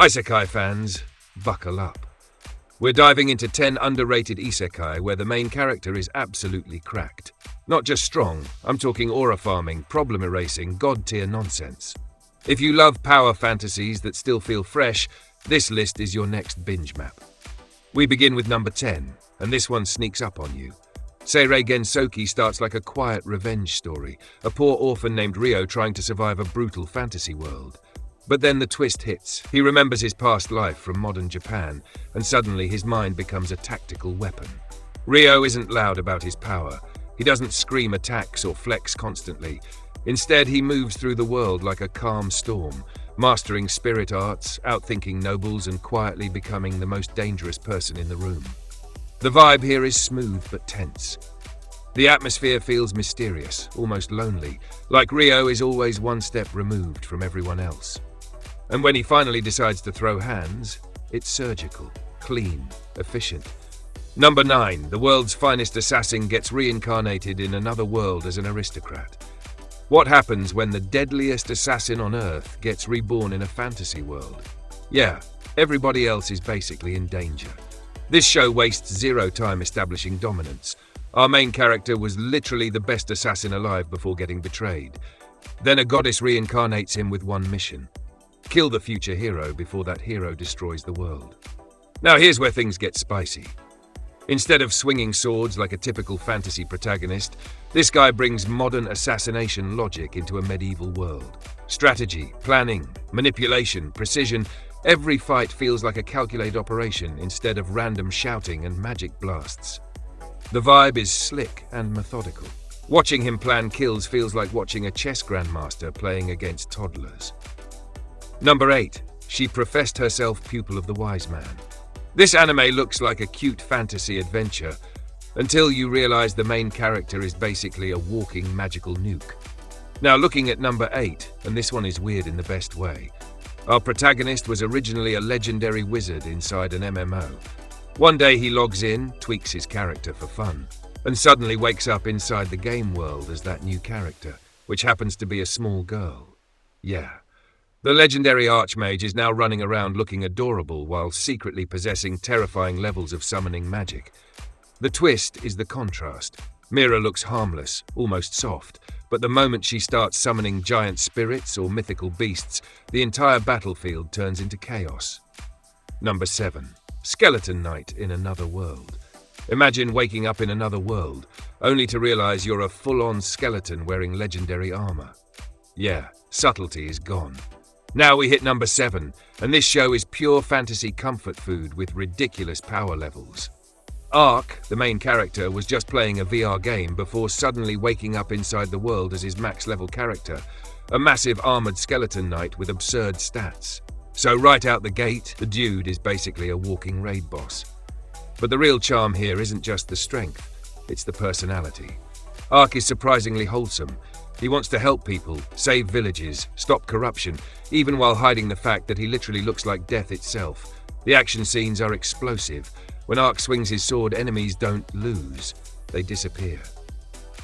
Isekai fans, buckle up. We're diving into 10 underrated isekai where the main character is absolutely cracked. Not just strong, I'm talking aura farming, problem erasing, god-tier nonsense. If you love power fantasies that still feel fresh, this list is your next binge map. We begin with number 10, and this one sneaks up on you. Seirei Gensoki starts like a quiet revenge story, a poor orphan named Ryo trying to survive a brutal fantasy world. But then the twist hits. He remembers his past life from modern Japan, and suddenly his mind becomes a tactical weapon. Ryo isn't loud about his power. He doesn't scream attacks or flex constantly. Instead, he moves through the world like a calm storm, mastering spirit arts, outthinking nobles, and quietly becoming the most dangerous person in the room. The vibe here is smooth but tense. The atmosphere feels mysterious, almost lonely, like Ryo is always one step removed from everyone else. And when he finally decides to throw hands, it's surgical, clean, efficient. Number 9, the world's finest assassin gets reincarnated in another world as an aristocrat. What happens when the deadliest assassin on Earth gets reborn in a fantasy world? Yeah, everybody else is basically in danger. This show wastes zero time establishing dominance. Our main character was literally the best assassin alive before getting betrayed. Then a goddess reincarnates him with one mission: kill the future hero before that hero destroys the world. Now here's where things get spicy. Instead of swinging swords like a typical fantasy protagonist, this guy brings modern assassination logic into a medieval world. Strategy, planning, manipulation, precision, every fight feels like a calculated operation instead of random shouting and magic blasts. The vibe is slick and methodical. Watching him plan kills feels like watching a chess grandmaster playing against toddlers. Number 8. She professed herself pupil of the wise man. This anime looks like a cute fantasy adventure, until you realize the main character is basically a walking magical nuke. Now looking at number 8, and this one is weird in the best way. Our protagonist was originally a legendary wizard inside an MMO. One day he logs in, tweaks his character for fun, and suddenly wakes up inside the game world as that new character, which happens to be a small girl. Yeah. The legendary archmage is now running around looking adorable while secretly possessing terrifying levels of summoning magic. The twist is the contrast. Mira looks harmless, almost soft, but the moment she starts summoning giant spirits or mythical beasts, the entire battlefield turns into chaos. Number 7. Skeleton Knight in another world. Imagine waking up in another world, only to realize you're a full-on skeleton wearing legendary armor. Yeah, subtlety is gone. Now we hit number 7, and this show is pure fantasy comfort food with ridiculous power levels. Ark, the main character, was just playing a VR game before suddenly waking up inside the world as his max-level character, a massive armored skeleton knight with absurd stats. So right out the gate, the dude is basically a walking raid boss. But the real charm here isn't just the strength, it's the personality. Ark is surprisingly wholesome. He wants to help people, save villages, stop corruption, even while hiding the fact that he literally looks like death itself. The action scenes are explosive. When Ark swings his sword, enemies don't lose, they disappear.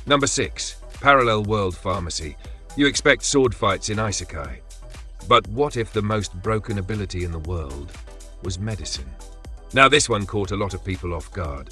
Number 6. Parallel World Pharmacy. You expect sword fights in Isekai. But what if the most broken ability in the world was medicine? Now this one caught a lot of people off guard.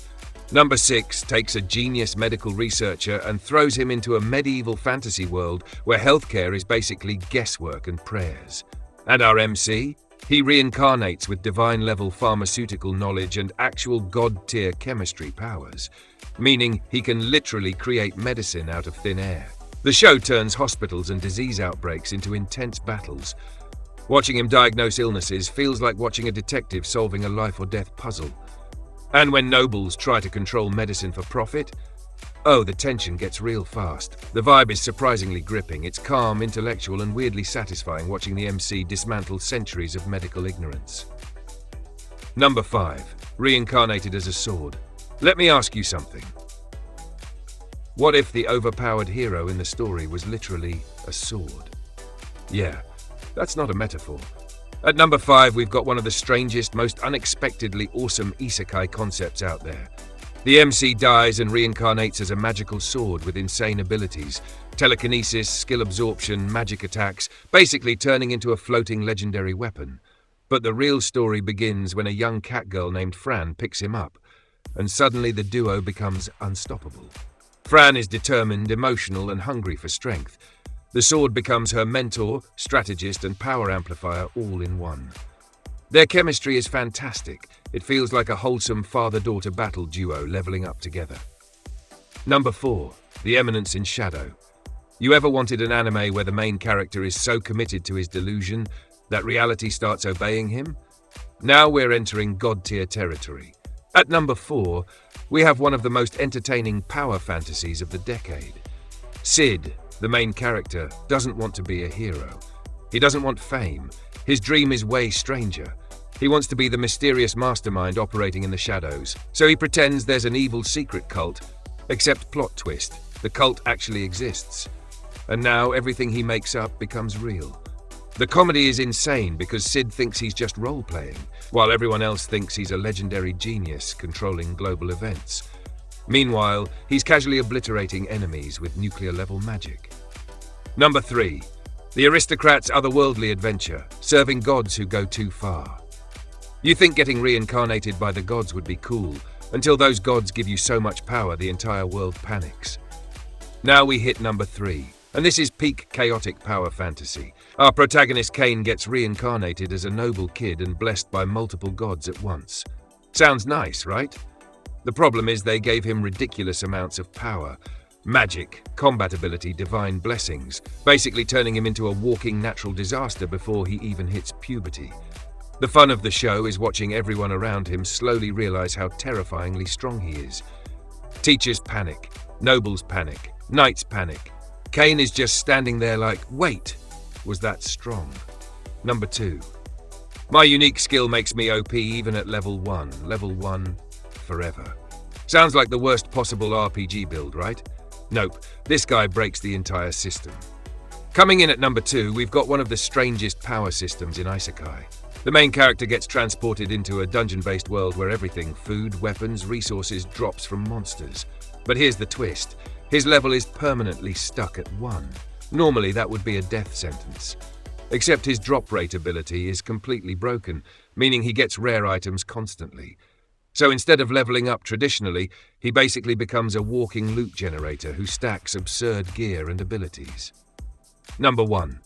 Number 6 takes a genius medical researcher and throws him into a medieval fantasy world where healthcare is basically guesswork and prayers. And our MC? He reincarnates with divine-level pharmaceutical knowledge and actual god-tier chemistry powers, meaning he can literally create medicine out of thin air. The show turns hospitals and disease outbreaks into intense battles. Watching him diagnose illnesses feels like watching a detective solving a life-or-death puzzle. And when nobles try to control medicine for profit, oh, the tension gets real fast. The vibe is surprisingly gripping. It's calm, intellectual, and weirdly satisfying watching the MC dismantle centuries of medical ignorance. Number 5. Reincarnated as a sword. Let me ask you something. What if the overpowered hero in the story was literally a sword? Yeah, that's not a metaphor. At number 5, we've got one of the strangest, most unexpectedly awesome isekai concepts out there. The MC dies and reincarnates as a magical sword with insane abilities, telekinesis, skill absorption, magic attacks, basically turning into a floating legendary weapon. But the real story begins when a young cat girl named Fran picks him up, and suddenly the duo becomes unstoppable. Fran is determined, emotional, and hungry for strength. The sword becomes her mentor, strategist, and power amplifier all in one. Their chemistry is fantastic. It feels like a wholesome father-daughter battle duo leveling up together. Number 4. The Eminence in Shadow. You ever wanted an anime where the main character is so committed to his delusion that reality starts obeying him? Now we're entering god-tier territory. At number 4, we have one of the most entertaining power fantasies of the decade. Sid, the main character, doesn't want to be a hero. He doesn't want fame. His dream is way stranger. He wants to be the mysterious mastermind operating in the shadows, so he pretends there's an evil secret cult, except plot twist, the cult actually exists. And now everything he makes up becomes real. The comedy is insane because Sid thinks he's just role-playing, while everyone else thinks he's a legendary genius controlling global events. Meanwhile, he's casually obliterating enemies with nuclear-level magic. Number 3. The Aristocrat's Otherworldly Adventure, serving gods who go too far. You think getting reincarnated by the gods would be cool, until those gods give you so much power the entire world panics. Now we hit number 3, and this is peak chaotic power fantasy. Our protagonist Cain gets reincarnated as a noble kid and blessed by multiple gods at once. Sounds nice, right? The problem is they gave him ridiculous amounts of power. Magic, combat ability, divine blessings, basically turning him into a walking natural disaster before he even hits puberty. The fun of the show is watching everyone around him slowly realize how terrifyingly strong he is. Teachers panic, nobles panic, knights panic. Cain is just standing there like, wait, was that strong? Number 2. My unique skill makes me OP even at level 1. Level 1 forever. Sounds like the worst possible RPG build, right? Nope, this guy breaks the entire system. Coming in at number 2, we've got one of the strangest power systems in Isekai. The main character gets transported into a dungeon-based world where everything, food, weapons, resources, drops from monsters. But here's the twist. His level is permanently stuck at 1. Normally that would be a death sentence. Except his drop rate ability is completely broken, meaning he gets rare items constantly. So instead of leveling up traditionally, he basically becomes a walking loot generator who stacks absurd gear and abilities. Number 1.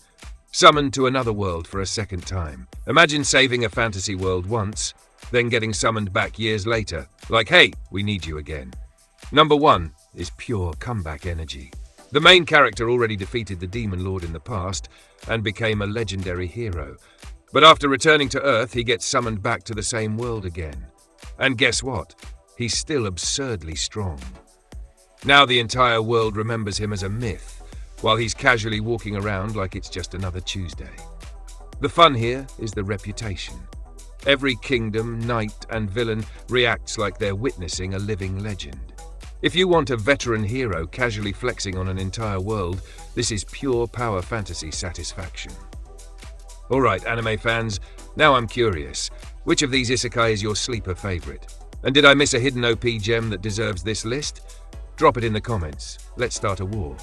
Summoned to another world for a second time. Imagine saving a fantasy world once, then getting summoned back years later, like, hey, we need you again. Number 1 is pure comeback energy. The main character already defeated the Demon Lord in the past and became a legendary hero. But after returning to Earth, he gets summoned back to the same world again. And guess what? He's still absurdly strong. Now the entire world remembers him as a myth, while he's casually walking around like it's just another Tuesday. The fun here is the reputation. Every kingdom, knight, and villain reacts like they're witnessing a living legend. If you want a veteran hero casually flexing on an entire world, this is pure power fantasy satisfaction. Alright, anime fans, now I'm curious. Which of these isekai is your sleeper favorite? And did I miss a hidden OP gem that deserves this list? Drop it in the comments. Let's start a war.